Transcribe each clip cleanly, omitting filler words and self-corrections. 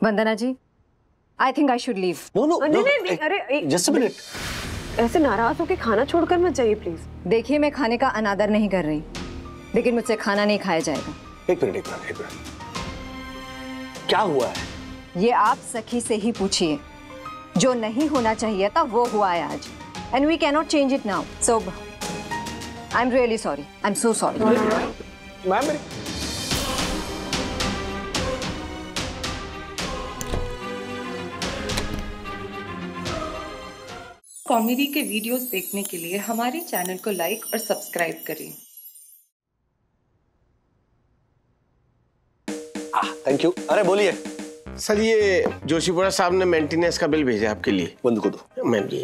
Vandana ji, I think I should leave. No, no, no. नहीं, अरे Just a minute. ऐसे नाराज होके खाना छोड़कर मत जाइए प्लीज। देखिए, मैं खाने का अनादर नहीं कर रही, लेकिन मुझसे खाना नहीं खाया जाएगा। एक मिनट। क्या हुआ है? ये आप सखी से ही पूछिए। जो नहीं होना चाहिए था वो हुआ है आज, and we cannot change it now. So, I'm really sorry. I'm so sorry. Ma'am मेरी कॉमेडी के वीडियोस देखने के लिए हमारे चैनल को लाइक और सब्सक्राइब करें। Thank you. अरे बोलिए सर, ये जोशीपुरा साहब ने मेंटेनेंस का बिल भेजा आपके लिए। बंद को दो। मैम जी।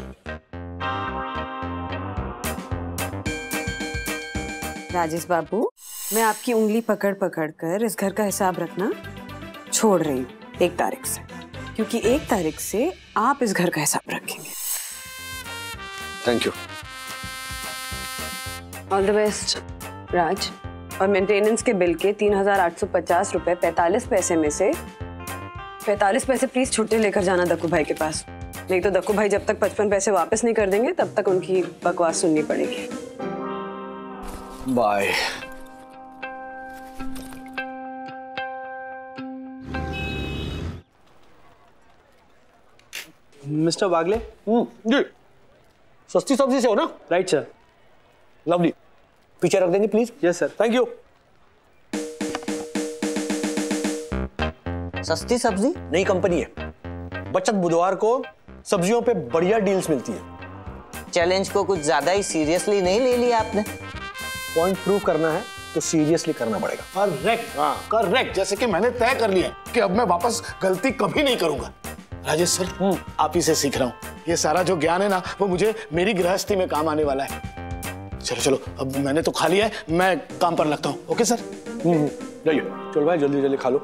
राजेश बाबू, मैं आपकी उंगली पकड़ पकड़ कर इस घर का हिसाब रखना छोड़ रही हूँ 1 तारीख से, क्योंकि 1 तारीख से आप इस घर का हिसाब रखेंगे। Thank you. All the best Raj. और मेंटेनेंस के बिल के 3,850 रुपए 45 पैसे में से 45 पैसे प्लीज छुट्टी लेकर जाना दक्कू भाई के पास, नहीं तो दक्कू भाई जब तक 55 पैसे वापस नहीं कर देंगे तब तक उनकी बकवास सुननी पड़ेगी। बाय। मिस्टर वागले। जी। सस्ती सब्जी से हो ना? Right sir. लवली। पीछे रख देंगे please. Yes sir. Thank you. सस्ती सब्जी? नई कंपनी है, बचत बुधवार को सब्जियों पे बढ़िया डील्स मिलती है। चैलेंज को कुछ ज्यादा ही सीरियसली नहीं ले लिया आपने? पॉइंट प्रूव करना है तो सीरियसली करना पड़ेगा। Correct, correct. जैसे कि मैंने तय कर लिया कि अब मैं वापस गलती कभी नहीं करूंगा। राजेश सर, आप ही से सीख रहा हूँ। ये सारा जो ज्ञान है ना, वो मुझे मेरी गृहस्थी में काम आने वाला है। चलो चलो, अब मैंने तो खा लिया है, मैं काम पर लगता हूँ। Okay sir? जाइए। चलो भाई, जल्दी जल्दी खा लो।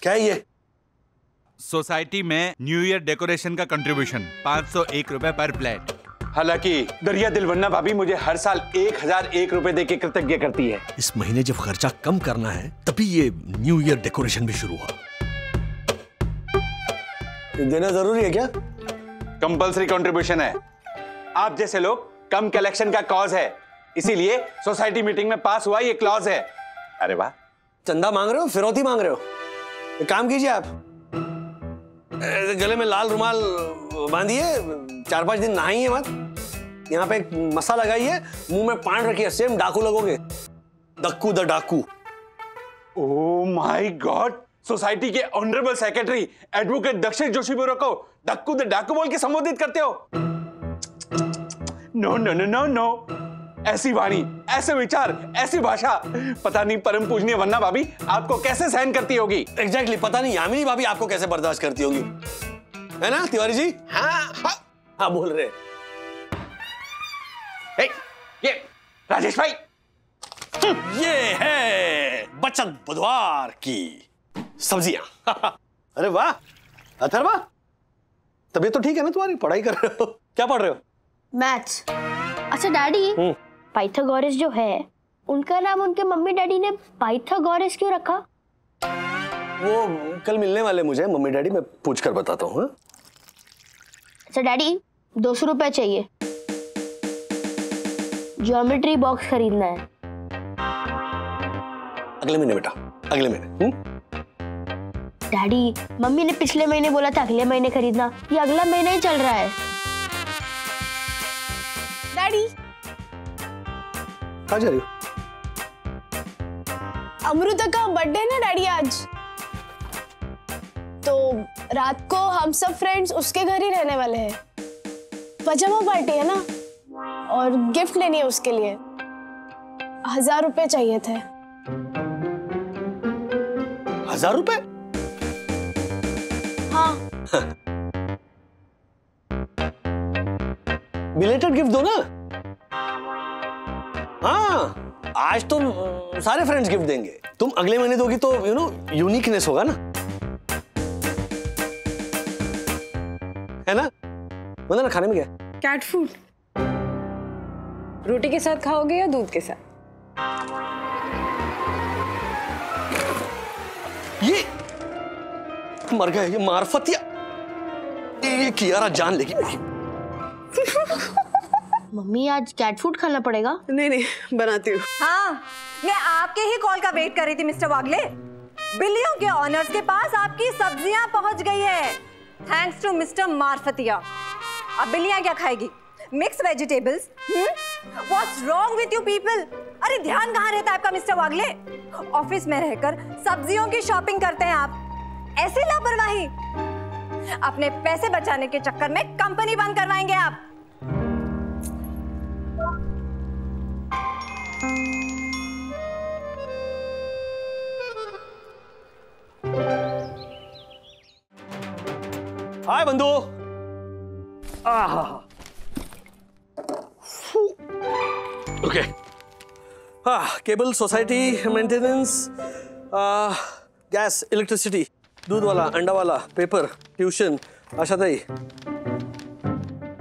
क्या है ये? सोसाइटी में न्यू ईयर डेकोरेशन का कंट्रीब्यूशन 501 रुपए पर प्लेट। हालांकि दरिया दिलवन्ना भाभी मुझे हर साल 1001 रुपए देके कृतज्ञ करती है। इस महीने जब खर्चा कम करना है तभी ये न्यू ईयर डेकोरेशन भी शुरू हुआ। देना जरूरी है क्या? कंपल्सरी कंट्रीब्यूशन है। आप जैसे लोग कम कलेक्शन का कॉज है, इसीलिए सोसाइटी मीटिंग में पास हुआ ये क्लॉज है। अरे वाह। चंदा मांग रहे हो, फिरौती मांग रहे हो? एक काम कीजिए, आप गले में लाल रुमाल बांधिए, 4-5 दिन नहाइए मत, यहाँ पे एक मसा लगाइए, मुंह में पान रखिए, सेम डाकू लगोगे। दक्कू द डाकू। ओह माय गॉड, सोसाइटी के ऑनरेबल सेक्रेटरी एडवोकेट दक्षिण जोशीपुरा को दक्कू द डाकू बोल के संबोधित करते हो? No no no no no, ऐसी वाणी, ऐसे विचार, ऐसी भाषा पता नहीं परम पूजनीय वन्ना भाभी आपको कैसे सहन करती होगी। एग्जैक्टली, पता नहीं यामिनी भाभी आपको कैसे बर्दाश्त करती होगी, है ना तिवारी जी? हाँ बोल रहे। ये राजेश भाई, ये है बचत बुधवार की सब्जियां। अरे वाह अथर्वा, तबीयत तो ठीक है ना तुम्हारी? पढ़ाई कर रहे हो? क्या पढ़ रहे हो? मैथ्स। अच्छा डैडी, पाइथागोरस जो है उनका नाम उनके मम्मी डैडी ने पाइथागोरस क्यों रखा? वो कल मिलने वाले मुझे मम्मी डैडी, मैं पूछ कर बताता हूँ। अच्छा डैडी, 200 रुपए चाहिए, ज्योमेट्री बॉक्स खरीदना है। अगले महीने बेटा, अगले महीने। डैडी, मम्मी ने पिछले महीने बोला था अगले महीने खरीदना, ये अगला महीना ही चल रहा है। डैडी, कहाँ जा रही हो? अमृता का बर्थडे ना डैडी आज, तो रात को हम सब फ्रेंड्स उसके घर ही रहने वाले हैं। पजामा पार्टी है ना, और गिफ्ट लेनी है उसके लिए। 1000 रुपए चाहिए थे। 1000 रुपए? हाँ। बिलेटेड गिफ्ट दो ना। हाँ, आज तो सारे फ्रेंड्स गिफ्ट देंगे, तुम अगले महीने दोगी तो यूनिकनेस होगा ना। है ना? मतलब ना खाने में क्या है? Cat food. रोटी के साथ खाओगे या दूध के साथ? ये मर गया, ये मार्फतिया, ये कियारा जान लेगी मेरी। मम्मी आज कैट फूड खाना पड़ेगा? नहीं बनाती हूँ। हाँ, मैं आपके ही कॉल का वेट कर रही थी मिस्टर वागले। बिल्लियों के ऑनर्स के पास आपकी सब्जियां पहुंच गई है, थैंक्स टू मिस्टर मार्फतिया। अब बिल्लियां क्या खाएगी? Mix vegetables? What's wrong with you people? अरे ध्यान कहाँ रहता है आपका मिस्टर वागले? ऑफिस में रहकर सब्जियों की शॉपिंग करते हैं आप, ऐसी लापरवाही। अपने पैसे बचाने के चक्कर में कंपनी बंद करवाएंगे आप। हाय बंधु। Okay, cable, society maintenance, gas, electricity, दूध वाला, अंडा वाला, पेपर, ट्यूशन, आशाताई,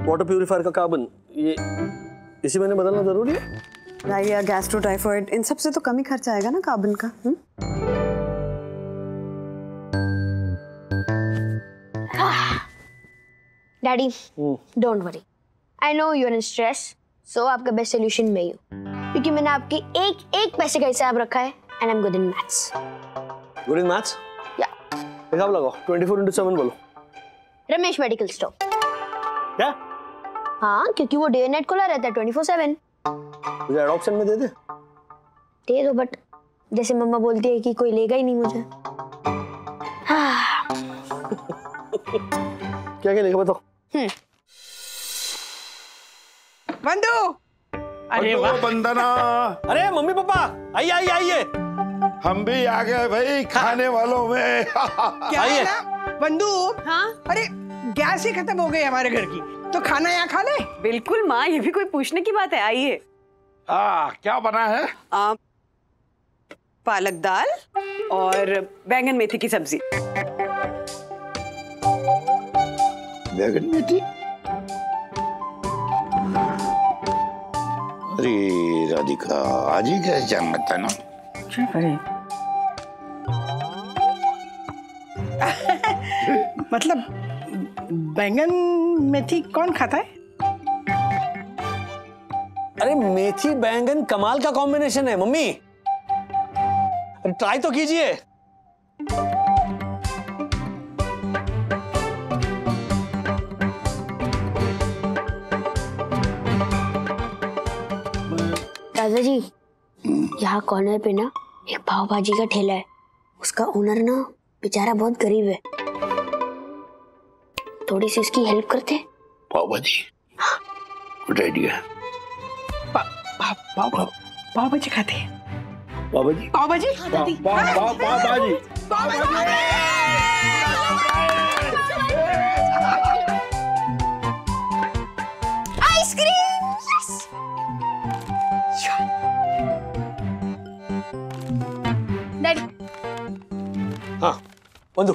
वाटर प्यूरिफायर का कार्बन, ये इसी महीने बदलना जरूरी है? डायरिया, गैस्ट्रो, टाइफॉइड, इन सब से तो कम ही खर्चा आएगा ना कार्बन का। Daddy, don't worry, I know you are in stress, so आपका बेस्ट सोल्यूशन मैं ही हूँ, क्योंकि मैंने आपके एक एक पैसे का हिसाब रखा है and I am good in maths. Good in maths? या। हिसाब लगाओ, 24/7 बोलो। Ramesh medical store. क्या? हाँ, क्योंकि वो डे नाइट खुला रहता है 24/7। मुझे एडॉप्शन में दे दे दो, बट जैसे मम्मा बोलती है कि कोई लेगा ही नहीं मुझे। क्या क्या लेगा बताओ। बंधु, अरे वाह वंदना। अरे मम्मी पापा, आइए आइए आइए। हम भी आ गए भाई खाने वालों में। क्या है ना बंधु? हाँ, अरे गैस ही खत्म हो गई हमारे घर की, तो खाना यहाँ खा ले। बिल्कुल माँ, ये भी कोई पूछने की बात है, आइए। क्या बना है? पालक दाल और बैंगन मेथी की सब्जी। बैंगन मेथी? अरे राधिका, आज ही गैस जाना था ना? क्या करें? मतलब बैंगन मेथी कौन खाता है? अरे मेथी बैंगन कमाल का कॉम्बिनेशन है मम्मी, ट्राई तो कीजिए। दादाजी, यहाँ कॉर्नर पे ना एक पाव भाजी का ठेला है, उसका ओनर ना बेचारा बहुत गरीब है, थोड़ी सी उसकी हेल्प करते। पाव भाजी? Good idea. पाव भाजी खाते हैं? पाव भाजी? पाव भाजी? पाव भाजी? आइसक्रीम। डैडी। हाँ बंधु।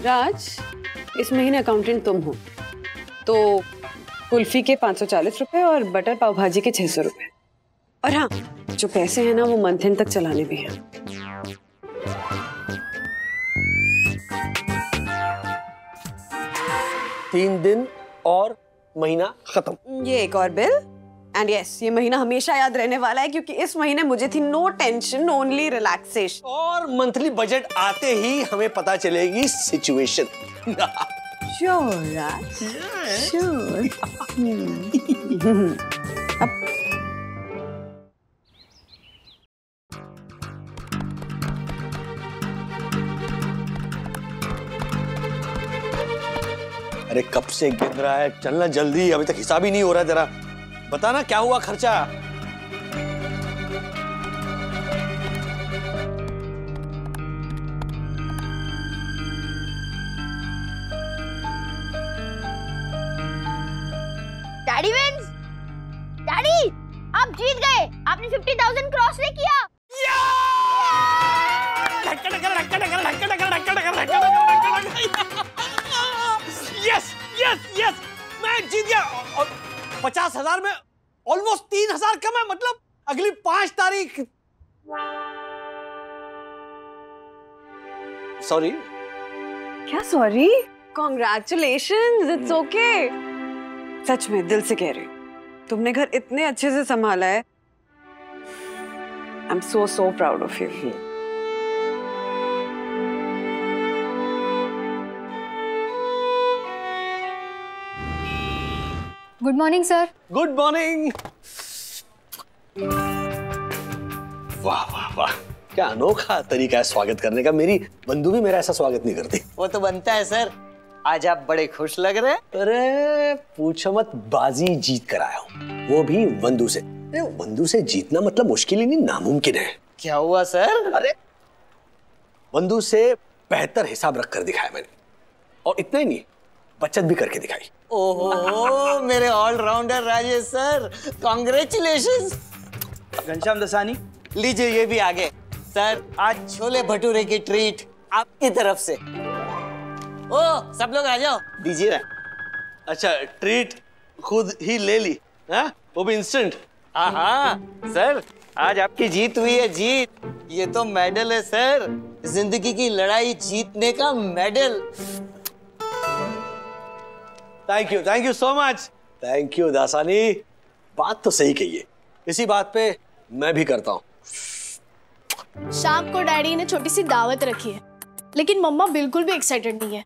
राज, इस महीने अकाउंटेंट तुम हो, तो कुल्फी के 540 रुपए और बटर पाव भाजी के 600 रुपए। और हाँ, जो पैसे हैं ना वो मंथ एंड तक चलाने भी हैं। तीन दिन और महीना खत्म। ये एक और बिल एंड यस, ये महीना हमेशा याद रहने वाला है, क्योंकि इस महीने मुझे थी नो टेंशन, ओनली रिलैक्सेशन। और मंथली बजट आते ही हमें पता चलेगी सिचुएशन। श्योर राज, श्योर। अरे कब से गिन रहा है, चलना जल्दी, अभी तक हिसाब ही नहीं हो रहा है तेरा। बताना क्या हुआ खर्चा। Daddy wins. डैडी, आप जीत गए, आपने 50,000 क्रॉस नहीं किया। 50,000 में ऑलमोस्ट 3,000 कम है, मतलब अगली 5 तारीख। सॉरी। क्या सॉरी? Congratulations, it's okay. सच में दिल से कह रही हूँ, तुमने घर इतने अच्छे से संभाला है। आई am so proud of you. Good morning sir. Good morning. वाह वाह वाह, क्या अनोखा तरीका है स्वागत करने का। मेरी बंधु भी मेरा ऐसा स्वागत नहीं करती। वो तो बनता है सर। आज आप बड़े खुश लग रहे हैं। अरे पूछो मत, बाजी जीत कर आया हूँ, वो भी बंधु से। बंधु से जीतना मतलब मुश्किल ही नहीं, नामुमकिन है। क्या हुआ सर? अरे बंधु से बेहतर हिसाब रख कर दिखाया मैंने, और इतना ही नहीं, बचत भी करके दिखाई। ओहो मेरे all-rounder Rajesh sir, congratulations. Ghanshyam Dasani, लीजिए ये भी आगे। सर आज छोले भटूरे की ट्रीट आपकी तरफ से। ओ सब लोग आ जाओ, दीजिए ना। अच्छा, ट्रीट खुद ही ले ली? हाँ, वो भी इंस्टेंट? हाँ सर, आज आपकी जीत हुई है। जीत, ये तो मेडल है सर, जिंदगी की लड़ाई जीतने का medal. Thank you so much. Thank you Dasani, बात तो सही कही है, इसी बात पे मैं भी करता हूँ। शाम को डैडी ने छोटी सी दावत रखी है, लेकिन मम्मा बिल्कुल भी एक्साइटेड नहीं है।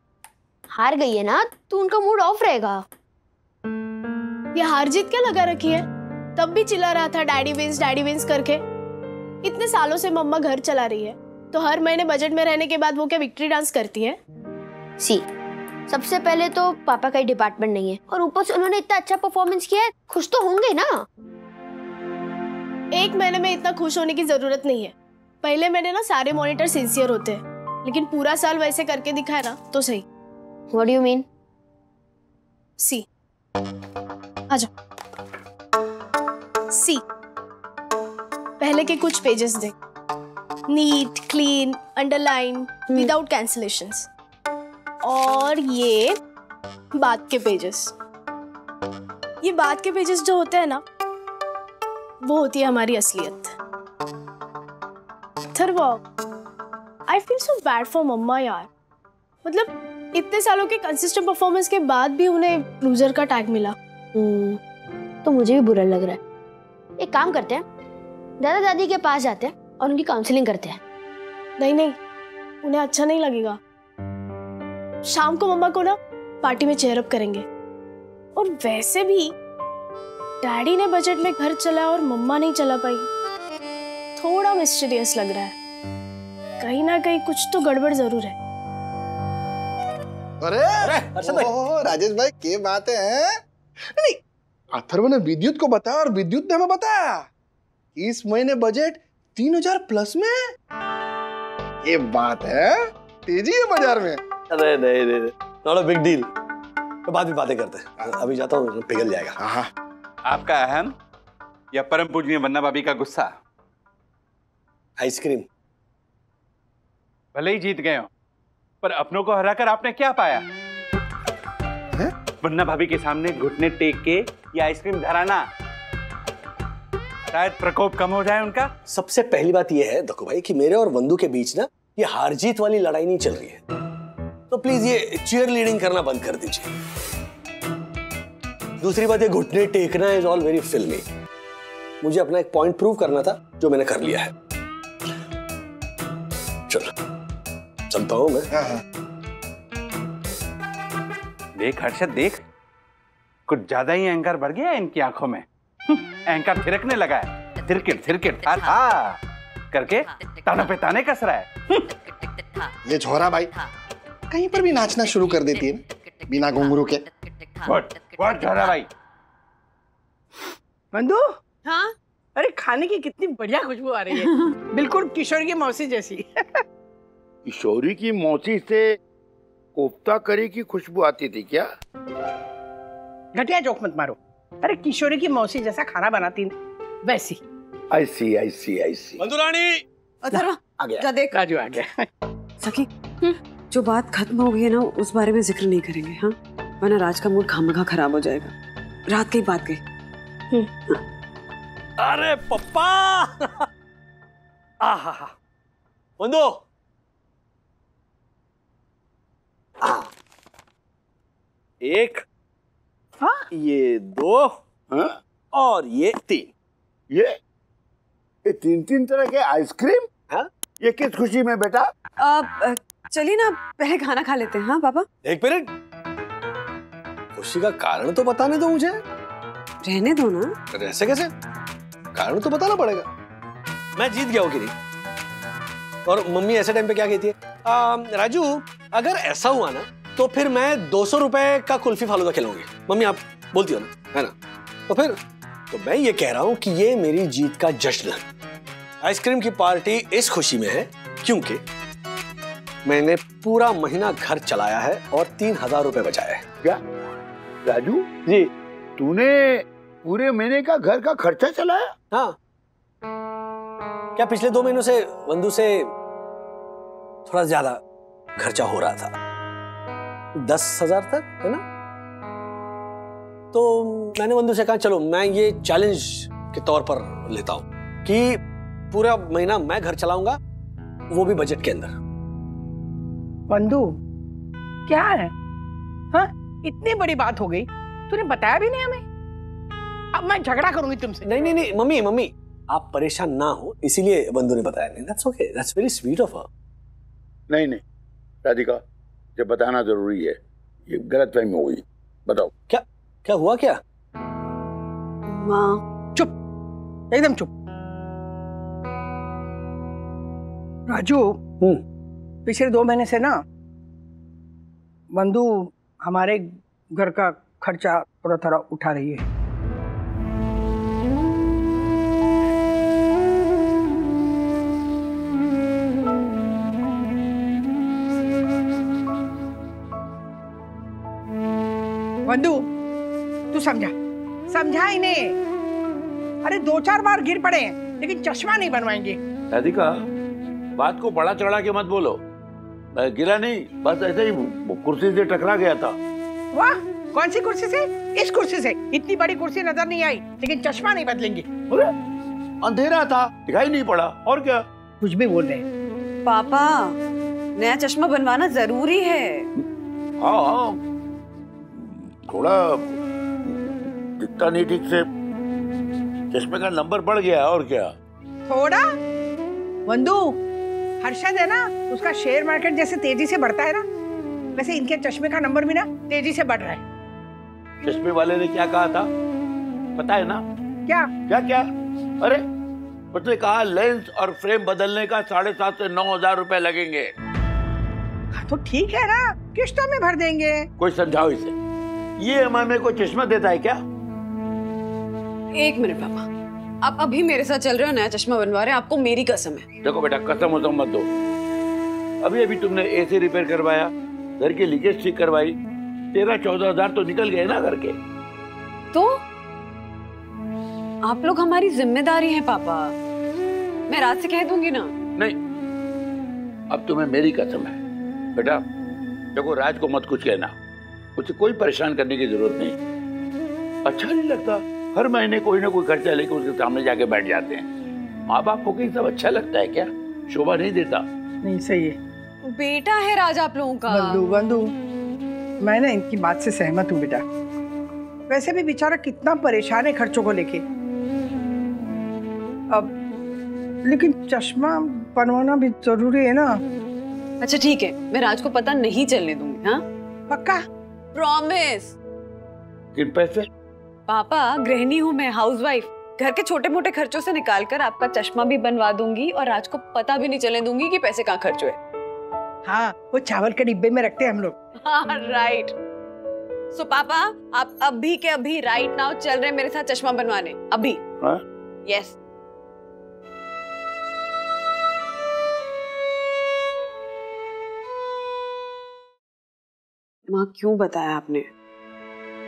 हार गई है ना, तो उनका मूड ऑफ रहेगा। ये हार जीत क्या लगा रखी है? तब भी चिल्ला रहा था डैडी विंस करके। इतने सालों से मम्मा घर चला रही है, तो हर महीने बजट में रहने के बाद वो क्या विक्ट्री डांस करती है? सी, सबसे पहले तो पापा का ही डिपार्टमेंट नहीं है, और ऊपर से उन्होंने इतना अच्छा परफॉर्मेंस किया है, खुश तो होंगे ना। एक महीने में इतना खुश होने की जरूरत नहीं है। पहले मैंने ना सारे मॉनिटर सिंसियर होते हैं, लेकिन पूरा साल वैसे करके दिखाया ना तो सही। What do you mean? सी, आजा। सी, पहले के कुछ पेजेस देख, NEET, clean, underline, without cancellations. और ये बाद के पेजेस। ये बाद के पेजेस जो होते हैं ना, वो होती है हमारी असलियत। I feel so bad for mamma यार। मतलब इतने सालों के कंसिस्टेंट परफॉर्मेंस के बाद भी उन्हें लूजर का टैग मिला। तो मुझे भी बुरा लग रहा है। एक काम करते हैं, दादा दादी के पास जाते हैं और उनकी काउंसलिंग करते हैं। नहीं, उन्हें अच्छा नहीं लगेगा। शाम को मम्मा को ना पार्टी में चेयर अप करेंगे। और वैसे भी डैडी ने बजट में घर चला और मम्मा नहीं चला पाई। थोड़ा मिस्टीरियस लग रहा है, कहीं ना कहीं कुछ तो गड़बड़ जरूर है। अरे राजेश भाई, क्या बात है? नहीं, अथर्व ने विद्युत को बताया और विद्युत ने हमें बताया इस महीने बजट 3,000 प्लस में। ये बात है, तेजी है बाजार में। अरे नहीं, नॉट अ बिग डील। तो बाद में बातें करते हैं, अभी जाता हूँ, पिघल जाएगा। हाँ। आपका अहम या परम पूजनीय वन्ना भाभी का गुस्सा? आइसक्रीम। भले ही जीत गए हो, पर अपनों को हराकर आपने क्या पाया? वन्ना भाभी के सामने घुटने टेक के ये आइसक्रीम धराना, शायद प्रकोप कम हो जाए उनका। सबसे पहली बात यह है दक्कू भाई कि मेरे और वंदू के बीच ना ये हार जीत वाली लड़ाई नहीं चल रही है, तो प्लीज ये चीयर लीडिंग करना बंद कर दीजिए। दूसरी बात, ये घुटने टेकना इज ऑल वेरी फिल्मी। मुझे अपना एक पॉइंट प्रूव करना था, जो मैंने कर लिया है। चलता हूं मैं। देख हर्षद, देख, कुछ ज्यादा ही अहंकार बढ़ गया है इनकी आंखों में। अहंकार थिरकने लगा है, थिरकिट करके तानों पे ताने कस रहा है। ये छोरा भाई कहीं पर भी नाचना शुरू कर देती है बिना घुंघरू के। व्हाट छोरा भाई? बंधु। हाँ? अरे खाने की कितनी बढ़िया खुशबू आ रही है, बिल्कुल किशोर की मौसी जैसी। किशोरी की मौसी से कोफ्ता करी की खुशबू आती थी क्या? घटिया जोक मत मारो। अरे किशोरी की मौसी जैसा खाना बनाती वैसी। I see। बंधु रानी, अथर्व आ गया। जा देख, राजू आ गया। सखी, जो बात खत्म हो गई है ना, उस बारे में जिक्र नहीं करेंगे, हाँ? वरना राज का मूड खामखा खराब हो जाएगा। रात की बात गई। अरे पप्पा आहा बंदो एक हाँ ये दो हाँ? और ये तीन ये तीन तरह के आइसक्रीम। हाँ ये किस खुशी में बेटा? चलिए ना पहले खाना खा लेते हैं। हाँ पापा एक मिनट, खुशी का कारण तो बताने दो मुझे। रहने दो ना। ऐसे कैसे? कारण तो बताना पड़ेगा। मैं जीत गया हूँ कि नहीं? और मम्मी ऐसे टाइम पे क्या कहती है, राजू अगर ऐसा हुआ ना तो फिर मैं 200 रुपए का कुल्फी फालूदा खिलाऊंगी। मम्मी आप बोलती हो ना, है ना? तो फिर तो मैं ये कह रहा हूं कि ये मेरी जीत का जश्न है। आइसक्रीम की पार्टी इस खुशी में है क्योंकि मैंने पूरा महीना घर चलाया है और 3000 रुपए बचाए हैं। क्या राजू जी, तूने पूरे महीने का घर का खर्चा चलाया? हाँ। क्या पिछले 2 महीनों से वंदू से थोड़ा ज्यादा खर्चा हो रहा था, 10,000 तक, है ना? तो मैंने वंदू से कहा चलो मैं ये चैलेंज के तौर पर लेता हूं कि पूरा महीना मैं घर चलाऊंगा, वो भी बजट के अंदर। वंदू क्या है? हाँ इतनी बड़ी बात हो गई, तूने बताया भी नहीं हमें। अब मैं झगड़ा करूंगी तुमसे। नहीं मम्मी आप परेशान ना हो इसीलिए वंदू ने बताया नहीं। That's okay, that's very sweet of her. नहीं राधिका, ये बताना जरूरी है, ये गलतफहमी हो गई। बताओ क्या हुआ? क्या माँ? चुप, एकदम चुप। राजू पिछले 2 महीने से ना वंदू हमारे घर का खर्चा थोड़ा उठा रही है। वंदू तू समझा इन्हें। अरे 2-4 बार गिर पड़े हैं लेकिन चश्मा नहीं बनवाएंगे। राधिका बात को बड़ा चढ़ा के मत बोलो। मैं गिरा नहीं, बस ऐसे ही कुर्सी से टकरा गया था। वाह, कौन सी कुर्सी से? इस कुर्सी से। इतनी बड़ी कुर्सी नजर नहीं आई लेकिन चश्मा नहीं बदलेंगे। अंधेरा था, दिखाई नहीं पड़ा। और क्या कुछ भी बोल रहे हैं। पापा नया चश्मा बनवाना जरूरी है। हाँ थोड़ा दिखता नहीं ठीक से, चश्मे का नंबर बढ़ गया। और क्या थोड़ा? वंदू हर्षद है ना, उसका शेयर मार्केट जैसे तेजी से बढ़ता है ना, वैसे इनके चश्मे का नंबर भी ना तेजी से बढ़ रहा है। चश्मे वाले ने क्या कहा था पता है ना? क्या? अरे उसने कहा लेंस और फ्रेम बदलने का 7,500 से 9,000 रुपए लगेंगे। हाँ, तो ठीक है ना, किस्तों में भर देंगे। कोई समझाओ इसे, ये EMI में कोई चश्मा देता है क्या? 1 मिनट पापा, आप अभी मेरे साथ चल रहे हो, नया चश्मा बनवा रहे हैं, आपको मेरी कसम है। देखो बेटा, कसम मत दो। अभी तुमने AC रिपेयर करवाया, घर की लीकेज ठीक करवाई, 13-14 तो निकल गए ना घर के। तो आप लोग हमारी जिम्मेदारी हैं पापा, मैं रात से कह दूंगी ना। नहीं, अब तुम्हें मेरी कसम है बेटा। देखो राज को मत कुछ कहना, उसे कोई परेशान करने की जरूरत नहीं। अच्छा नहीं लगता हर महीने कोई ना कोई खर्चा लेके उसके सामने जाके बैठ जाते हैं। माँ बाप को कहीं सब अच्छा लगता है क्या? शोभा नहीं देता। नहीं सही है। बेटा है राज आप लोगों का। वंदू मैं ना इनकी बात से सहमत हूँ बेटा। वैसे भी बेचारा कितना परेशान है खर्चों को लेके। अब लेकिन चश्मा बनवाना भी जरूरी है ना। अच्छा ठीक है, मैं राज को पता नहीं चलने दूंगी। हाँ पक्का? प्रॉमिस। किन पैसे? पापा गृहिणी हूँ मैं, हाउसवाइफ। घर के छोटे मोटे खर्चों से निकालकर आपका चश्मा भी बनवा दूंगी और राज को पता भी नहीं चलने दूंगी कि पैसे कहाँ खर्च हुए। हाँ, वो चावल के डिब्बे में रखते हैं हम लोग। हाँ राइट। सो पापा आप अभी के अभी राइट नाउ चल रहे मेरे साथ चश्मा बनवाने? अभी? यस। माँ क्यों बताया आपने?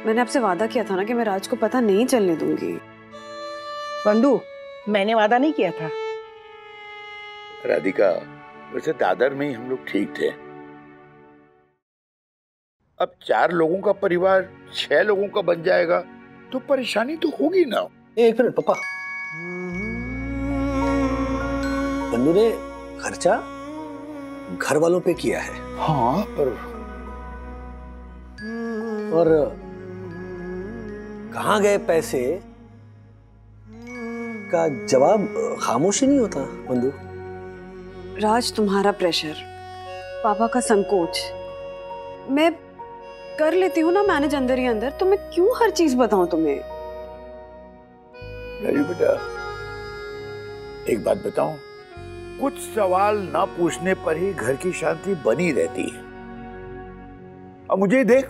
मैंने आपसे वादा किया था ना कि मैं राज को पता नहीं चलने दूंगी। बंधु मैंने वादा नहीं किया था। राधिका वैसे दादर में ही हम लोग ठीक थे। अब 4 लोगों का परिवार 6 लोगों का बन जाएगा, तो परेशानी तो होगी ना। एक मिनट पापा, बंधु ने खर्चा घर वालों पे किया है। हाँ, और कहाँ गए पैसे का जवाब खामोशी नहीं होता बंधु। राज, तुम्हारा प्रेशर, पापा का संकोच, मैं कर लेती हूँ ना मैनेज अंदर ही अंदर, तो मैं क्यों हर चीज बताऊं तुम्हें? राजू बेटा, एक बात बताऊं, कुछ सवाल ना पूछने पर ही घर की शांति बनी रहती है। अब मुझे ही देख,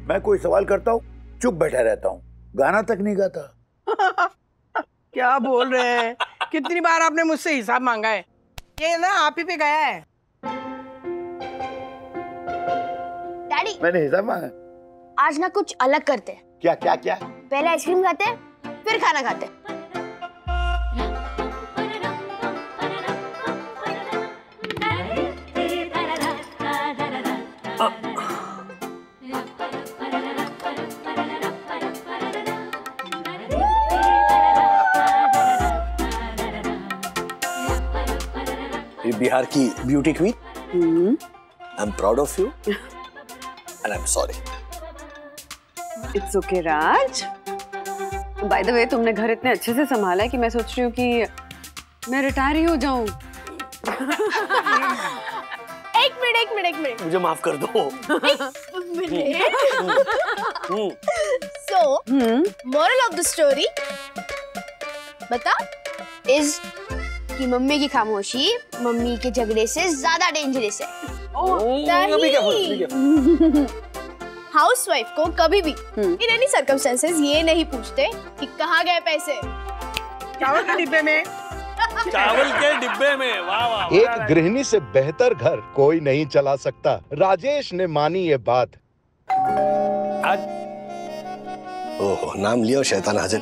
मैं कोई सवाल करता हूँ चुप बैठा रहता हूँ, गाना तक नहीं गाता। क्या बोल रहे हैं? कितनी बार आपने मुझसे हिसाब मांगा है? ये ना आप ही पे गया है। डैडी, मैंने हिसाब मांगा? आज ना कुछ अलग करते हैं। क्या क्या क्या? पहले आइसक्रीम खाते हैं, फिर खाना खाते हैं। बिहार की beauty queen, I am proud of you and I am sorry. It's okay Raj. By the way, तुमने घर इतने अच्छे से संभाला है कि मैं सोच रही हूँ कि मैं रिटायर ही हो जाऊं। एक मिनट मुझे माफ कर दो। So, moral of the story बता इज कि मम्मी की खामोशी मम्मी के झगड़े से ज्यादा डेंजरस है। हाउसवाइफ को कभी भी इन एनी सर्कमस्टेंसेस ये नहीं पूछते कि कहाँ गए पैसे। चावल के डिब्बे में। चावल के डिब्बे में। वाह वाह। एक गृहिणी से बेहतर घर कोई नहीं चला सकता। राजेश ने मानी ये बात। ओहो, नाम लियो शैतान हाजिर।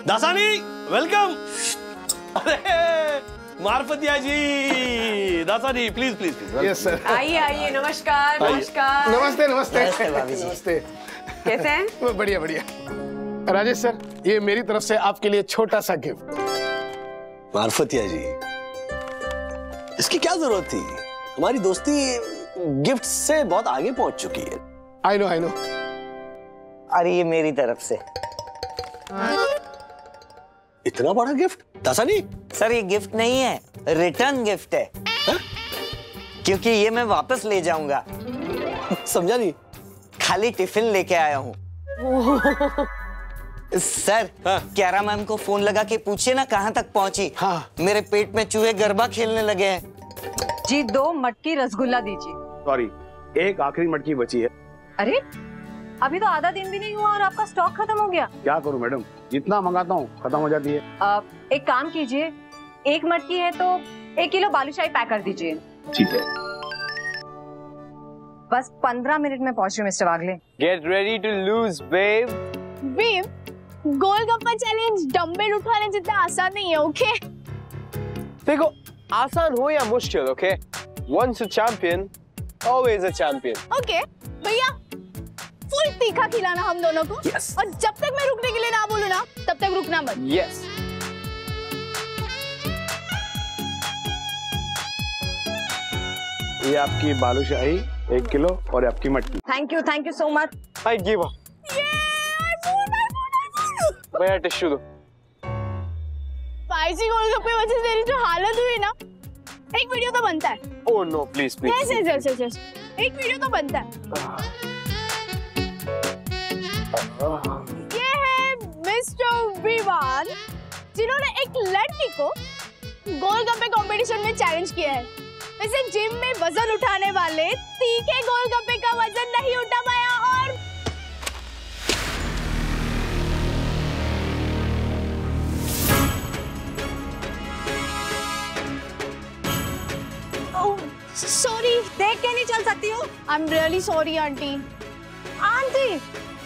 दासानी, वेलकम। अरे Marfatia ji, Dasani, please please please. Yes sir. आइए आइए, नमस्कार। नमस्कार। नमस्ते नमस्ते। नमस्ते। कैसे हैं? बढ़िया बढ़िया। राजेश सर, ये मेरी तरफ से आपके लिए छोटा सा गिफ्ट। मार्फतिया जी, इसकी क्या जरूरत थी? हमारी दोस्ती गिफ्ट से बहुत आगे पहुंच चुकी है। I know. अरे ये मेरी तरफ से। इतना बड़ा गिफ्ट? दासानी? सर ये गिफ्ट नहीं है, रिटर्न गिफ्ट है। क्योंकि ये मैं वापस ले जाऊंगा। समझा नहीं? खाली टिफिन लेके आया हूँ। सर, क्यारा मैम को फोन लगा के पूछिए ना कहाँ तक पहुँची। हाँ। मेरे पेट में चूहे गरबा खेलने लगे हैं। जी 2 मटकी रसगुल्ला दीजिए। सॉरी, एक आखिरी मटकी बची है। अरे अभी तो आधा दिन भी नहीं हुआ और आपका स्टॉक खत्म हो गया। क्या करूं मैडम, जितना मंगाता हूँ खत्म हो जाती है। एक काम कीजिए, 1 मटकी है तो 1 किलो बालूशाही पैक कर दीजिए। ठीक है। बस 15 मिनट में पहुंच रही हूँ mister Wagle. Get ready to lose, babe. Babe, golgappa challenge dumbbell उठाने जितना आसान नहीं है, ओके? देखो, आसान हो या मुश्किल, okay? Once a champion, always a champion. Okay, भैया फुल तीखा खिलाना हम दोनों को। Yes. और जब तक मैं रुकने के लिए ना बोलूं ना, तब तक रुकना मत। Yes. ये आपकी बालूशाही 1 किलो और आपकी मटकी। Thank you so much. I give up. भैया टिश्यू दो। स्पाइसी गोलगप्पे वजह से तेरी जो हालत हुई ना, एक वीडियो तो बनता है। Oh no, please, please. Yes. एक वीडियो तो बनता है। ये है मिस्टर विवान, जिन्होंने एक लड़की को गोलगप्पे कंपटीशन में चैलेंज किया है। वैसे जिम में वजन उठाने वाले तीखे गोलगप्पे का वजन नहीं उठा पाया और सॉरी, देख के नहीं चल सकती हूँ। I am really sorry aunty. Aunty,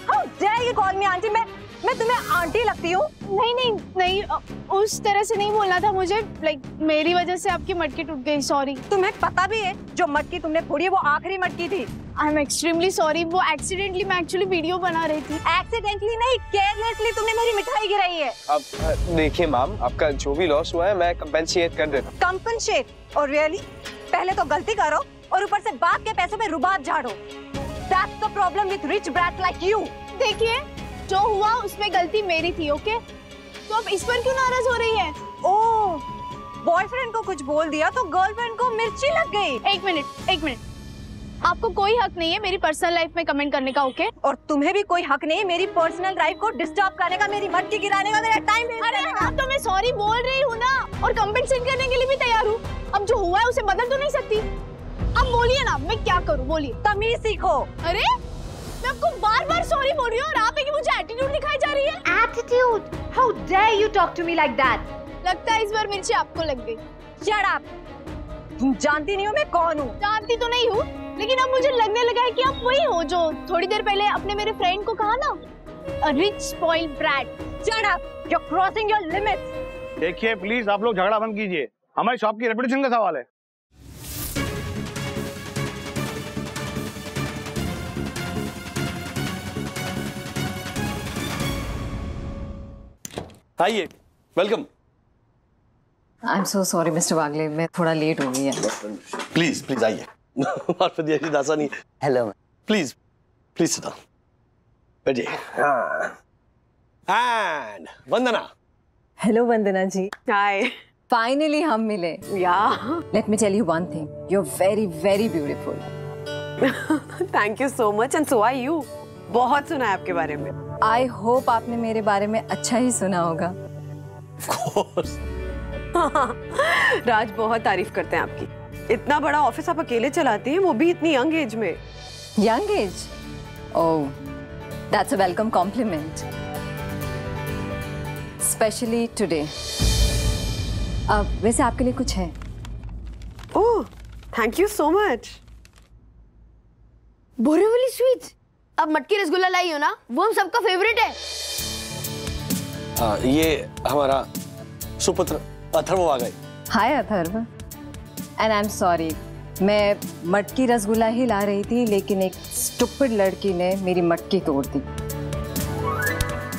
how dare you call me aunty? मैं मैं तुम्हें आंटी लगती हूँ? नहीं नहीं नहीं, उस तरह से नहीं बोलना था मुझे। लाइक मेरी वजह से आपकी मटकी टूट गई, सॉरी। तुम्हें पता भी है जो मटकी तुमने फोड़ी है वो आखिरी मटकी थी। आई एम एक्सट्रीमली सॉरी, वो एक्सीडेंटली, मैं एक्चुअली वीडियो बना रही थी। एक्सीडेंटली नहीं, केयरलेसली तुमने मेरी मिठाई गिराई है। अब देखिए मैम, आपका जो भी लॉस हुआ है मैं कंपेंसेट कर देता हूँ। कंपेंसेट? और रियली? पहले तो गलती करो और ऊपर से बाप के पैसों में रुबाब झाड़ो। That's the problem with rich brats like you. देखिए, जो हुआ उसमें गलती मेरी थी, ओके? तो अब इस पर क्यों नाराज हो रही है? ओह, बॉयफ्रेंड को कुछ बोल दिया तो गर्लफ्रेंड को मिर्ची लग गई। एक मिनट। आपको कोई हक नहीं है मेरी पर्सनल लाइफ में कमेंट करने का, ओके? और तुम्हें भी कोई हक नहीं है मेरी पर्सनल लाइफ को डिस्टर्ब करने का, मेरी मटकी गिराने का, मेरा टाइम वेस्ट करने का। हाँ, तो मैं सॉरी बोल रही हूँ ना, और कंपेंसेट करने के लिए भी तैयार हूँ। अब जो हुआ है उसे बदल तो नहीं सकती। अब बोलिए ना, मैं क्या करूँ, बोलिए। तमीज सीखो। अरे मैं आपको बार-बार सॉरी बोल रही हूँ और आप है कि मुझे एटीट्यूड दिखाई जा रही है। Attitude? How dare you talk to me like that? लगता है इस बार मिर्ची आपको लग गई। Shut up. तुम जानती नहीं हो मैं कौन हूँ। जानती तो नहीं हूँ, लेकिन अब मुझे लगने लगा है कि आप वही हो जो थोड़ी देर पहले अपने मेरे फ्रेंड को कहा ना, a rich spoiled brat. Shut up. You're crossing your limits. देखिए प्लीज, आप लोग झगड़ा बंद कीजिए, हमारी शॉप की रेपुटेशन का सवाल है। आइए, welcome. I am so sorry mister Wagle, मैं थोड़ा लेट हो गई है। प्लीज प्लीज आइए। Marfatia ji Dasani. Hello. Please please sit down, बैठिए। And Vandana. Hello Vandana ji. Hi. Finally हम मिले। Yeah. Let me tell you one thing, you are very very beautiful. Thank you so much, and so are you. बहुत सुना है आपके बारे में। आई होप आपने मेरे बारे में अच्छा ही सुना होगा। राज बहुत तारीफ करते हैं आपकी। इतना बड़ा ऑफिस आप अकेले चलाती हैं, वो भी इतनी यंग एज में। Young age? Oh, that's a welcome compliment, specially today. अब वैसे आपके लिए कुछ है? Oh, thank you so much. Borivali sweets, अब मटकी रसगुल्ला लाई हो ना, वो हम सबका फेवरेट है। ये हमारा सुपुत्र अथर्व आ गए। Hi Atharv. And I am sorry, मैं मटकी रसगुल्ला ही ला रही थी, लेकिन एक स्टुपिड लड़की ने मेरी मटकी तोड़ दी,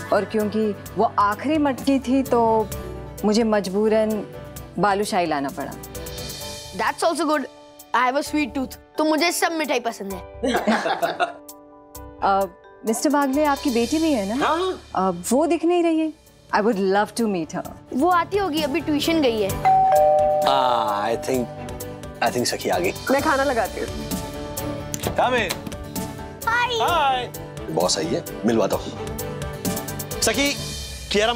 और क्योंकि वो आखिरी मटकी थी तो मुझे मजबूरन बालूशाही लाना पड़ा। That's also good. I have a sweet tooth. तो मुझे सब मिठाई पसंद है। मिस्टर वागले, आपकी बेटी भी है ना? वो दिख नहीं रही है। I would love to meet her. वो आती होगी, अभी ट्यूशन गई है। I think सखी आ गई। मैं खाना लगाती हूँ। Come in. Hi. बॉस आई है, मिलवाता हूँ। सखी, कियारा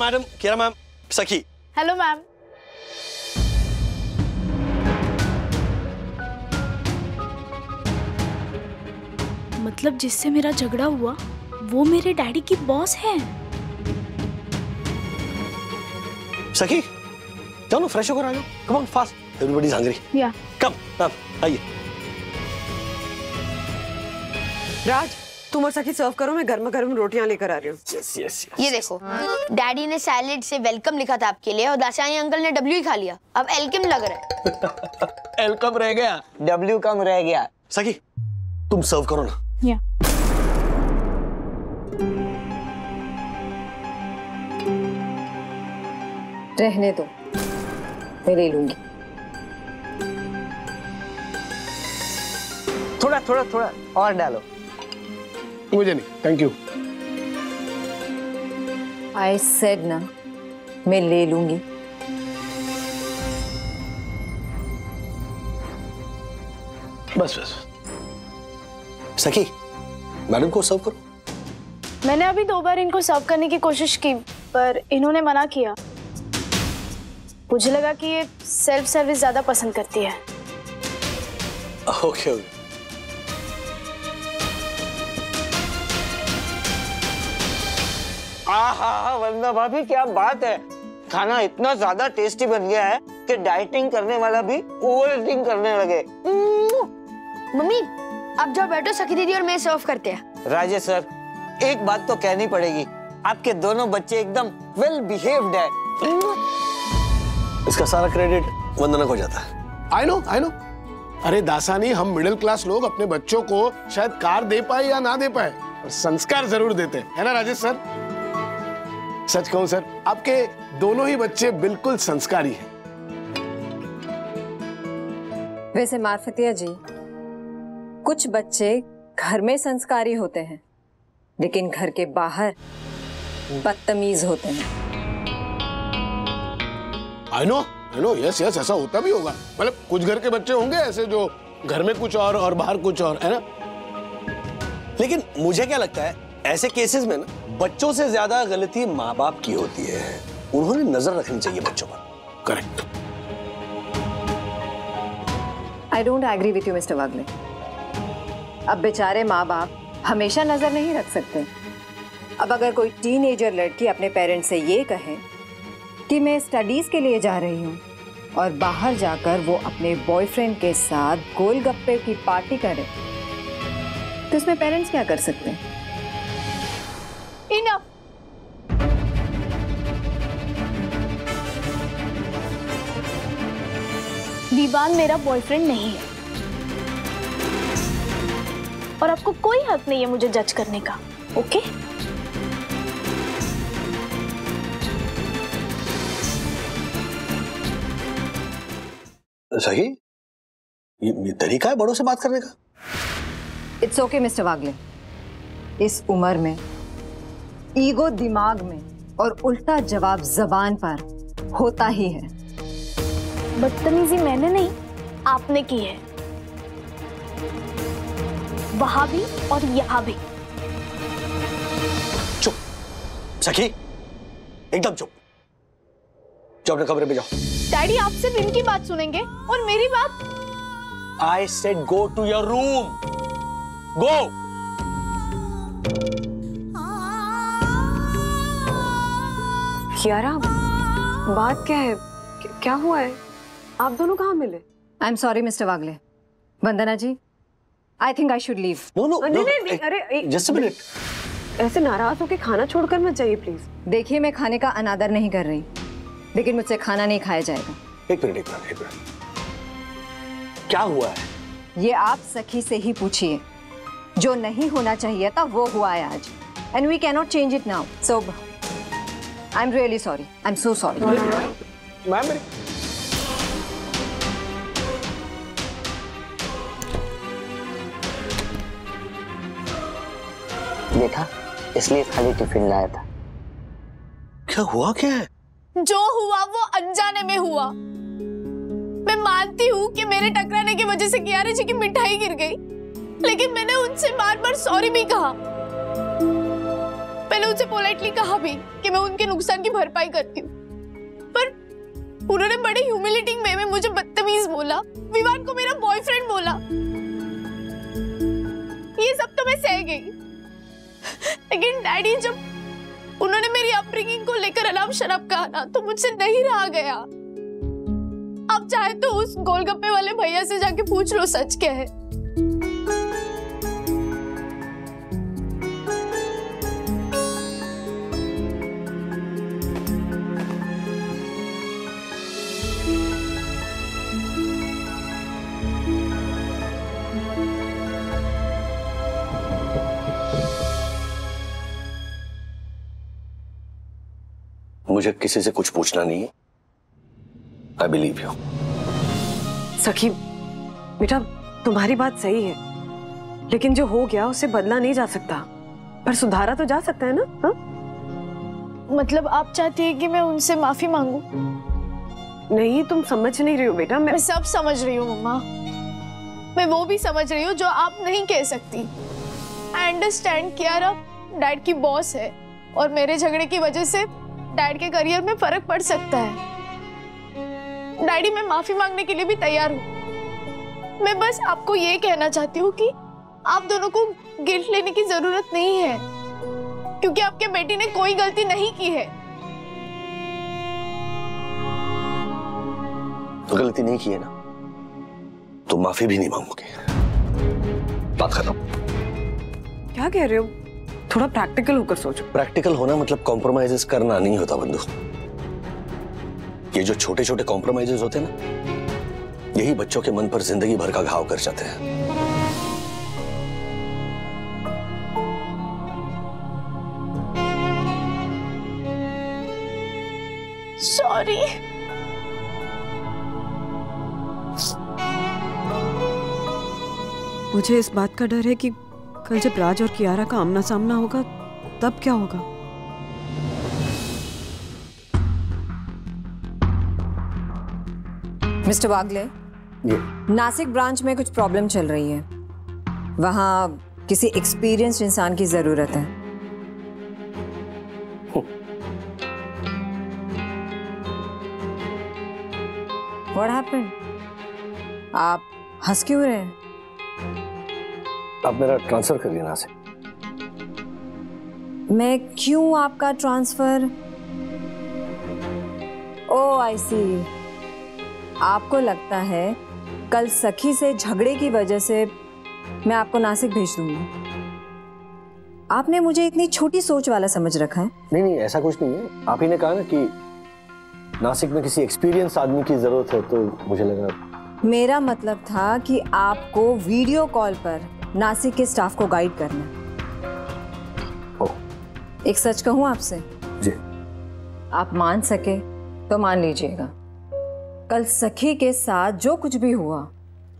मैम, सखी। Hello ma'am. मतलब जिससे मेरा झगड़ा हुआ वो मेरे डैडी की बॉस है। सखी, जाओ ना, फ्रेश होकर आ जाओ। Come on, fast, everybody is hungry. या। कम, आइए। राज, तुम और सखी सर्व करो, मैं गर्मा गर्म रोटियां लेकर आ रही हूँ। यस। ये देखो, डैडी ने सैलेड से वेलकम लिखा था आपके लिए, और दासानी अंकल ने डब्ल्यू ही खा लिया। अब एलकम लग रहा है। एल कम रह गया, डब्ल्यू कम रह गया। सखी, तुम सर्व करो ना। या। रहने दो, मैं ले लूंगी। थोड़ा और डालो। मुझे नहीं, थैंक यू। I said ना, मैं ले लूंगी। बस। सखी, मैडम को सर्व करो। मैंने अभी 2 बार इनको सर्व करने की कोशिश की, पर इन्होंने मना किया। मुझे लगा कि ये सेल्फ सर्विस ज्यादा पसंद करती है। ओके। वंदना भाभी, क्या बात है, खाना इतना ज्यादा टेस्टी बन गया है कि डाइटिंग करने वाला भी ओवर ईटिंग करने लगे। मम्मी, अब जाओ बैठो, सखी दीदी और मैं सर्व करते हैं। राजेश सर, एक बात तो कहनी पड़ेगी, आपके दोनों बच्चे एकदम वेल बिहेव्ड है। इसका सारा क्रेडिट वंदना को जाता है। I know. अरे दासानी, हम मिडिल क्लास लोग अपने बच्चों को शायद कार दे पाए या ना दे पाए, और संस्कार जरूर देते हैं, है ना राजेश सर? सच कहूं सर, आपके दोनों ही बच्चे बिल्कुल संस्कारी हैं। वैसे मार्फतिया जी, कुछ बच्चे घर में संस्कारी होते हैं लेकिन घर के बाहर बदतमीज होते हैं। आई नो यस ऐसा होता भी होगा। मतलब कुछ घर के बच्चे होंगे ऐसे जो घर में कुछ और बाहर कुछ और, है ना? लेकिन मुझे क्या लगता है, ऐसे केसेस में ना बच्चों से ज्यादा गलती माँ बाप की होती है। उन्होंने नजर रखनी चाहिए बच्चों पर। Correct. I don't agree with you mister Wagle. अब बेचारे माँ बाप हमेशा नजर नहीं रख सकते। अब अगर कोई टीनेजर लड़की अपने पेरेंट्स से ये कहे कि मैं स्टडीज के लिए जा रही हूँ और बाहर जाकर वो अपने बॉयफ्रेंड के साथ गोलगप्पे की पार्टी करे, तो इसमें पेरेंट्स क्या कर सकते हैं? इनफ। विवान मेरा बॉयफ्रेंड नहीं है और आपको कोई हक नहीं है मुझे जज करने का, ओके? सही, ये तरीका है बड़ों से बात करने का। इट्स ओके मिस्टर वागले। इस उम्र में ईगो दिमाग में और उल्टा जवाब जबान पर होता ही है। बदतमीजी मैंने नहीं, आपने की है, वहां भी और यहाँ भी। चुप सखी, एकदम चुप। अपने कमरे में जाओ। डैडी, आप सिर्फ इनकी बात सुनेंगे और मेरी बात? I said go to your room. Go. Kiara, बात क्या है? क्या हुआ है? आप दोनों कहाँ मिले? I am sorry mister Wagle. Vandana ji, I think I should leave. नहीं, अरे जस्ट अ मिनट। ऐसे नाराज होके खाना छोड़कर मत जाइए प्लीज। देखिए, मैं खाने का अनादर नहीं कर रही, लेकिन मुझसे खाना नहीं खाया जाएगा। एक मिनट। क्या हुआ है? ये आप सखी से ही पूछिए। जो नहीं होना चाहिए था वो हुआ है आज, and we cannot change it now. So I am really sorry. I am so sorry. Ma'am, देखा, इसलिए खाली टिफिन लाया था। क्या हुआ? क्या है? जो हुआ वो अनजाने में हुआ। मैं मानती हूँ कि मेरे टकराने की वजह से कियारा जी की मिठाई गिर गई, लेकिन मैंने उनसे बार-बार सॉरी भी कहा। मैंने उनसे पोलाइटली कहा भी कि मैं उनके नुकसान की भरपाई करती हूँ, पर उन्होंने बड़े ह्यूमिलेटिंग वे में मुझे बदतमीज बोला, विवान को मेरा बॉयफ्रेंड बोला। ये सब तो मैं सह गई, लेकिन डैडी जब उन्होंने मेरी अपब्रिंगिंग को लेकर अनाप शनाप कहा ना, तो मुझसे नहीं रहा गया। आप चाहे तो उस गोलगप्पे वाले भैया से जाके पूछ लो सच क्या है। मुझे किसी से कुछ पूछना नहीं है। I believe you. सखी बेटा, तुम्हारी बात सही है, लेकिन जो हो गया उसे बदला नहीं जा सकता, पर सुधारा तो जा सकता है ना? हा? मतलब आप चाहती है कि मैं उनसे माफी मांगू? नहीं, तुम समझ नहीं रही हो बेटा। मैं सब समझ रही हूँ मम्मा। मैं वो भी समझ रही हूँ जो आप नहीं कह सकती। आई अंडरस्टैंड कियारा डैड की बॉस है और मेरे झगड़े की वजह से डैड के करियर में फर्क पड़ सकता है। डैडी, मैं माफी मांगने के लिए भी तैयार हूँ। मैं बस आपको ये कहना चाहती हूँ कि आप दोनों को गिल्ट लेने की जरूरत नहीं है, क्योंकि आपके बेटी ने कोई गलती नहीं की है। तो गलती नहीं की है ना, तो माफी भी नहीं मांगोगे। बात खत्म। क्या कह रहे हो? थोड़ा प्रैक्टिकल होकर सोचो। प्रैक्टिकल होना मतलब कॉम्प्रोमाइजेस करना नहीं होता बंधु। ये जो छोटे छोटे कॉम्प्रोमाइजेस होते हैं ना, यही बच्चों के मन पर जिंदगी भर का घाव कर जाते हैं। सॉरी। मुझे इस बात का डर है कि कल जब राज और कियारा का आमना सामना होगा तब क्या होगा। मिस्टर वागले, नासिक ब्रांच में कुछ प्रॉब्लम चल रही है। वहां किसी एक्सपीरियंस्ड इंसान की जरूरत है। What happened? आप हंस क्यों रहे हैं? आप मेरा ट्रांसफर करिए ना से। मैं क्यों आपका ट्रांसफर? ओह आई सी। आपको लगता है कल सखी से झगड़े की वजह से मैं आपको नासिक भेज दूंगा। आपने मुझे इतनी छोटी सोच वाला समझ रखा है। नहीं, ऐसा कुछ नहीं है। आप ही ने कहा ना कि नासिक में किसी एक्सपीरियंस आदमी की जरूरत है, तो मुझे लगा। मेरा मतलब था कि आपको वीडियो कॉल पर नासिक के स्टाफ को गाइड करना। एक सच कहूं आपसे जी, आप मान सके तो मान लीजिएगा, कल सखी के साथ जो कुछ भी हुआ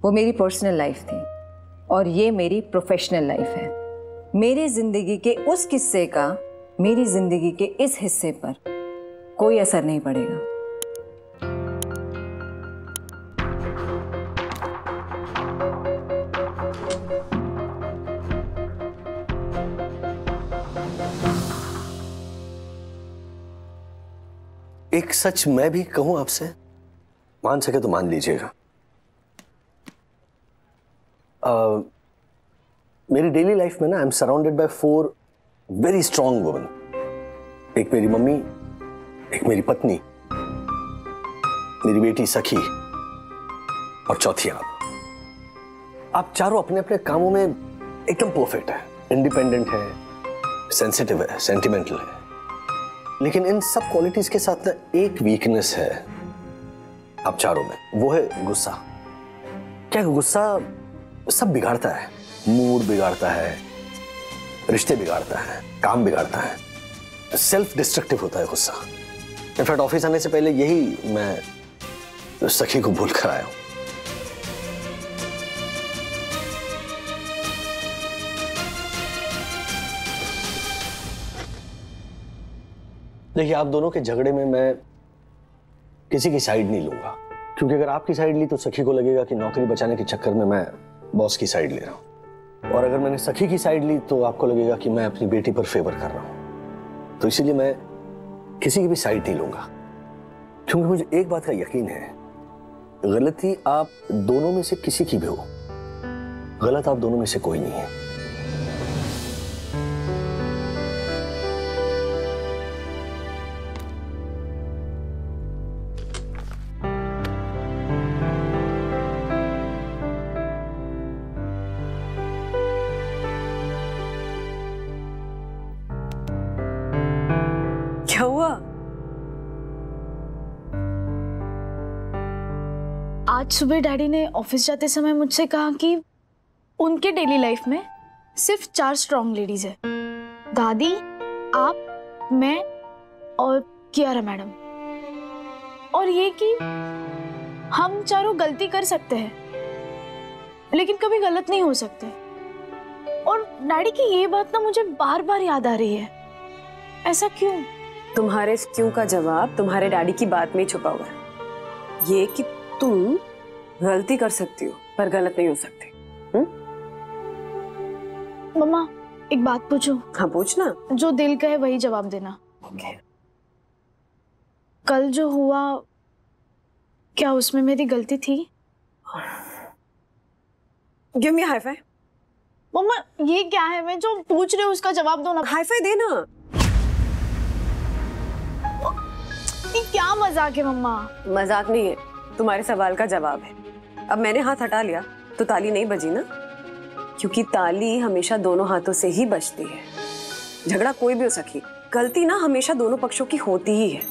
वो मेरी पर्सनल लाइफ थी और ये मेरी प्रोफेशनल लाइफ है। मेरी जिंदगी के उस किस्से का मेरी जिंदगी के इस हिस्से पर कोई असर नहीं पड़ेगा। एक सच मैं भी कहूं आपसे, मान सके तो मान लीजिएगा। मेरी डेली लाइफ में ना I am surrounded by 4 very strong women. एक मेरी मम्मी, एक मेरी पत्नी, मेरी बेटी सखी और चौथी आप। आप चारों अपने अपने कामों में एकदम परफेक्ट है, इंडिपेंडेंट है, सेंसिटिव है, सेंटिमेंटल है। लेकिन इन सब क्वालिटीज के साथ ना एक वीकनेस है आप चारों में, वो है गुस्सा। क्या गुस्सा सब बिगाड़ता है, मूड बिगाड़ता है, रिश्ते बिगाड़ता है, काम बिगाड़ता है, सेल्फ डिस्ट्रक्टिव होता है गुस्सा। इनफैक्ट ऑफिस आने से पहले यही मैं सखी को बोल कर आया हूं। देखिए, आप दोनों के झगड़े में मैं किसी की साइड नहीं लूंगा, क्योंकि अगर आपकी साइड ली तो सखी को लगेगा कि नौकरी बचाने के चक्कर में मैं बॉस की साइड ले रहा हूं, और अगर मैंने सखी की साइड ली तो आपको लगेगा कि मैं अपनी बेटी पर फेवर कर रहा हूं। तो इसीलिए मैं किसी की भी साइड नहीं लूंगा, क्योंकि मुझे एक बात का यकीन है, गलती आप दोनों में से किसी की भी हो, गलत आप दोनों में से कोई नहीं है। क्या हुआ? आज सुबह डैडी ने ऑफिस जाते समय मुझसे कहा कि उनके डेली लाइफ में सिर्फ 4 स्ट्रॉन्ग लेडीज है, दादी, आप, मैं और कियारा मैडम। और ये कि हम चारों गलती कर सकते हैं लेकिन कभी गलत नहीं हो सकते। और डैडी की ये बात ना मुझे बार बार याद आ रही है। ऐसा क्यों? तुम्हारे इस क्यों का जवाब तुम्हारे डैडी की बात में ही छुपा हुआ है। ये कि तुम गलती कर सकती हो पर गलत नहीं हो सकती। मम्मा, एक बात पूछूं? हाँ, पूछना। जो दिल का है वही जवाब देना। ओके। कल जो हुआ, क्या उसमें मेरी गलती थी? Give me high five. Mamma, ये क्या है? मैं जो पूछ रही हूँ उसका जवाब दो ना। हाई फाइव देना। ये क्या मजाक है मम्मा? मजाक नहीं है, तुम्हारे सवाल का जवाब है। अब मैंने हाथ हटा लिया तो ताली नहीं बजी ना, क्योंकि ताली हमेशा दोनों हाथों से ही बजती है। झगड़ा कोई भी हो सकी, गलती ना हमेशा दोनों पक्षों की होती ही है।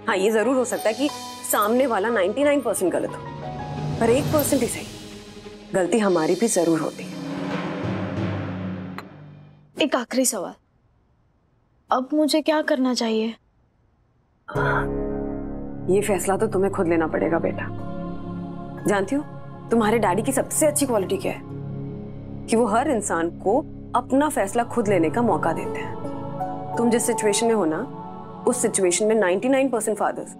हाँ, ये जरूर हो सकता है कि सामने वाला 99% गलत हो, पर 1% ही सही, गलती हमारी भी जरूर होती है। एक आखिरी सवाल, अब मुझे क्या करना चाहिए? ये फैसला तो तुम्हें खुद लेना पड़ेगा बेटा। जानती हो तुम्हारे डैडी की सबसे अच्छी क्वालिटी क्या है? कि वो हर इंसान को अपना फैसला खुद लेने का मौका देते हैं। तुम जिस सिचुएशन में हो ना, उस सिचुएशन में 99% फादर्स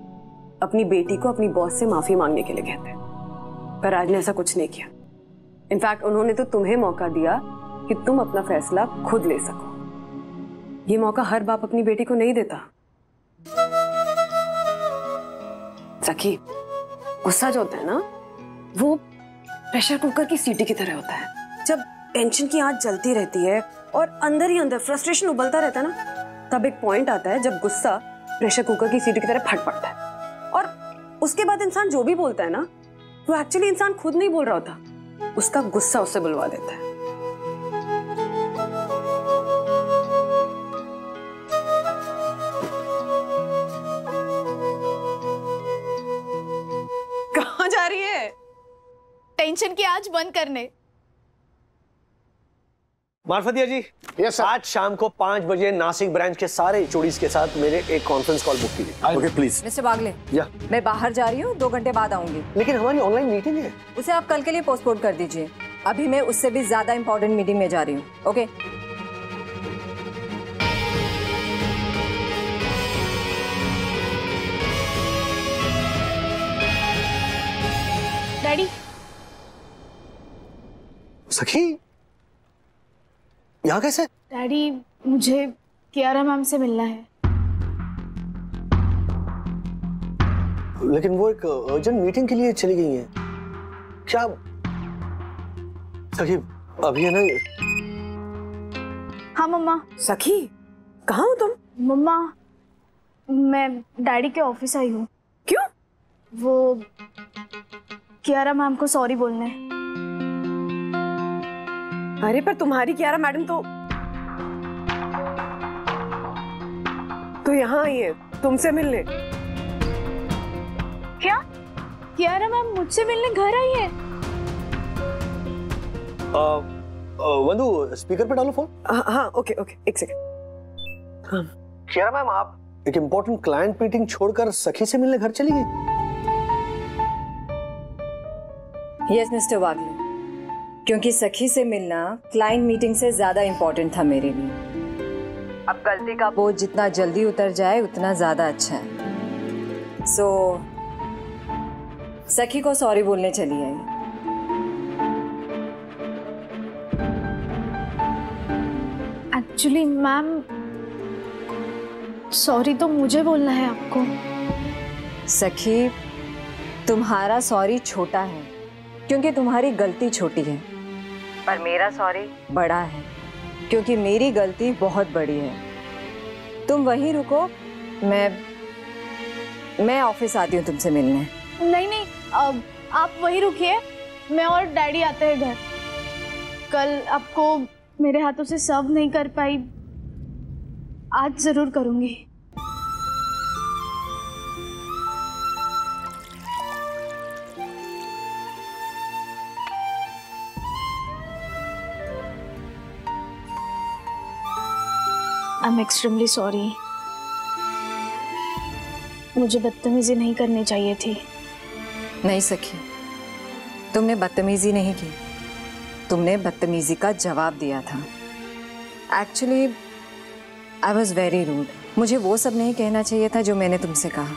अपनी बेटी को अपनी बॉस से माफी मांगने के लिए कहते हैं, पर राज ने ऐसा कुछ नहीं किया। इनफैक्ट उन्होंने तो तुम्हें मौका दिया कि तुम अपना फैसला खुद ले सको। ये मौका हर बाप अपनी बेटी को नहीं देता। सखी, गुस्सा जो होता है ना, वो प्रेशर कुकर की सीटी की तरह होता है। जब टेंशन की आंच जलती रहती है और अंदर ही अंदर फ्रस्ट्रेशन उबलता रहता है ना, तब एक पॉइंट आता है जब गुस्सा प्रेशर कुकर की सीटी की तरह फट पड़ता है। और उसके बाद इंसान जो भी बोलता है ना, वो एक्चुअली इंसान खुद नहीं बोल रहा होता, उसका गुस्सा उससे बुलवा देता है। कहाँ जा रही है? टेंशन की आंच बंद करने। मार्फतिया जी, आज शाम को 5 बजे नासिक ब्रांच के सारे एचओडीज के साथ मेरे एक कॉन्फ्रेंस कॉल बुक कीजिए। Okay please. मिस्टर बागले, या मैं बाहर जा रही हूँ, 2 घंटे बाद आऊंगी। लेकिन हमारी ऑनलाइन मीटिंग है। उसे आप कल के लिए पोस्टपोन कर दीजिए। अभी मैं उससे भी ज्यादा इंपॉर्टेंट मीटिंग में जा रही हूँ। Okay daddy. सखी, यहाँ कैसे? डैडी, मुझे कियारा मैम से मिलना है। लेकिन वो एक अर्जेंट मीटिंग के लिए चली गई हैं। क्या सखी अभी है ना? हाँ मम्मा। सखी, कहाँ हो तुम? मम्मा, मैं डैडी के ऑफिस आई हूँ। क्यों? वो कियारा मैम को सॉरी बोलने। अरे पर तुम्हारी कियारा मैडम तो यहाँ आई है तुमसे मिलने। क्या? कियारा मैम मुझसे मिलने घर आई है? वंदु, स्पीकर पे डालो फोन। हाँ ओके ओके, एक सेकंड। हाँ। कियारा मैम, आप एक इम्पोर्टेंट क्लाइंट मीटिंग छोड़कर सखी से मिलने घर चली गई? यस मिस्टर वागले, क्योंकि सखी से मिलना क्लाइंट मीटिंग से ज्यादा इंपॉर्टेंट था मेरे लिए। अब गलती का बोझ जितना जल्दी उतर जाए उतना ज्यादा अच्छा है। सो सखी को सॉरी बोलने चली आई। एक्चुअली मैम, सॉरी तो मुझे बोलना है आपको। सखी, तुम्हारा सॉरी छोटा है क्योंकि तुम्हारी गलती छोटी है, पर मेरा सॉरी बड़ा है क्योंकि मेरी गलती बहुत बड़ी है। तुम वहीं रुको, मैं ऑफिस आती हूँ तुमसे मिलने। नहीं नहीं, आप वहीं रुकिए, मैं और डैडी आते हैं घर। कल आपको मेरे हाथों से सर्व नहीं कर पाई, आज जरूर करूंगी। I am extremely sorry. मुझे बदतमीजी नहीं करनी चाहिए थी। नहीं सखी, तुमने बदतमीजी नहीं की, तुमने बदतमीजी का जवाब दिया था। Actually I was very rude. मुझे वो सब नहीं कहना चाहिए था जो मैंने तुमसे कहा।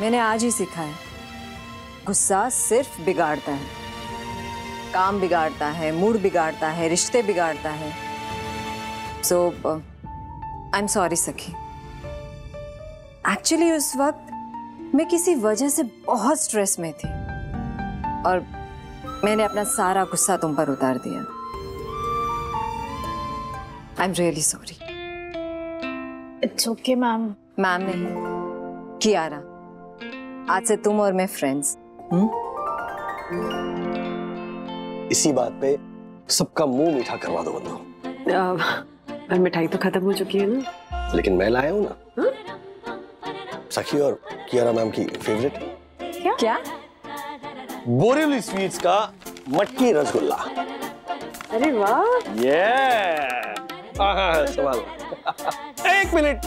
मैंने आज ही सीखा है, गुस्सा सिर्फ बिगाड़ता है, काम बिगाड़ता है, मूड बिगाड़ता है, रिश्ते बिगाड़ता है। सो आई एम सॉरी सखी। एक्चुअली उस वक्त मैं किसी वजह से बहुत स्ट्रेस में थी और मैंने अपना सारा गुस्सा तुम पर उतार दिया। आई am really sorry. It's okay ma'am. Ma'am नहीं, कियारा। आज से तुम और मैं फ्रेंड्स। इसी बात पे सबका मुंह मीठा करवा दो बंदो। पर मिठाई तो खत्म हो चुकी है ना। लेकिन मैं लाया हूँ ना। सखी और कियारा मैम की फेवरेट। क्या? बोरीवली स्वीट्स का मटकी रसगुल्ला। अरे वाह। सवाल। एक मिनट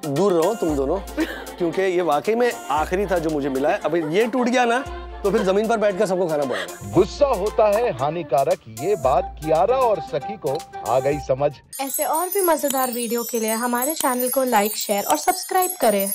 दूर रहो तुम दोनों, क्योंकि ये वाकई में आखिरी था जो मुझे मिला है। अब ये टूट गया ना तो फिर जमीन पर बैठकर सबको खाना पड़ेगा। गुस्सा होता है हानिकारक, ये बात कियारा और सखी को आ गई समझ। ऐसे और भी मजेदार वीडियो के लिए हमारे चैनल को लाइक, शेयर और सब्सक्राइब करें।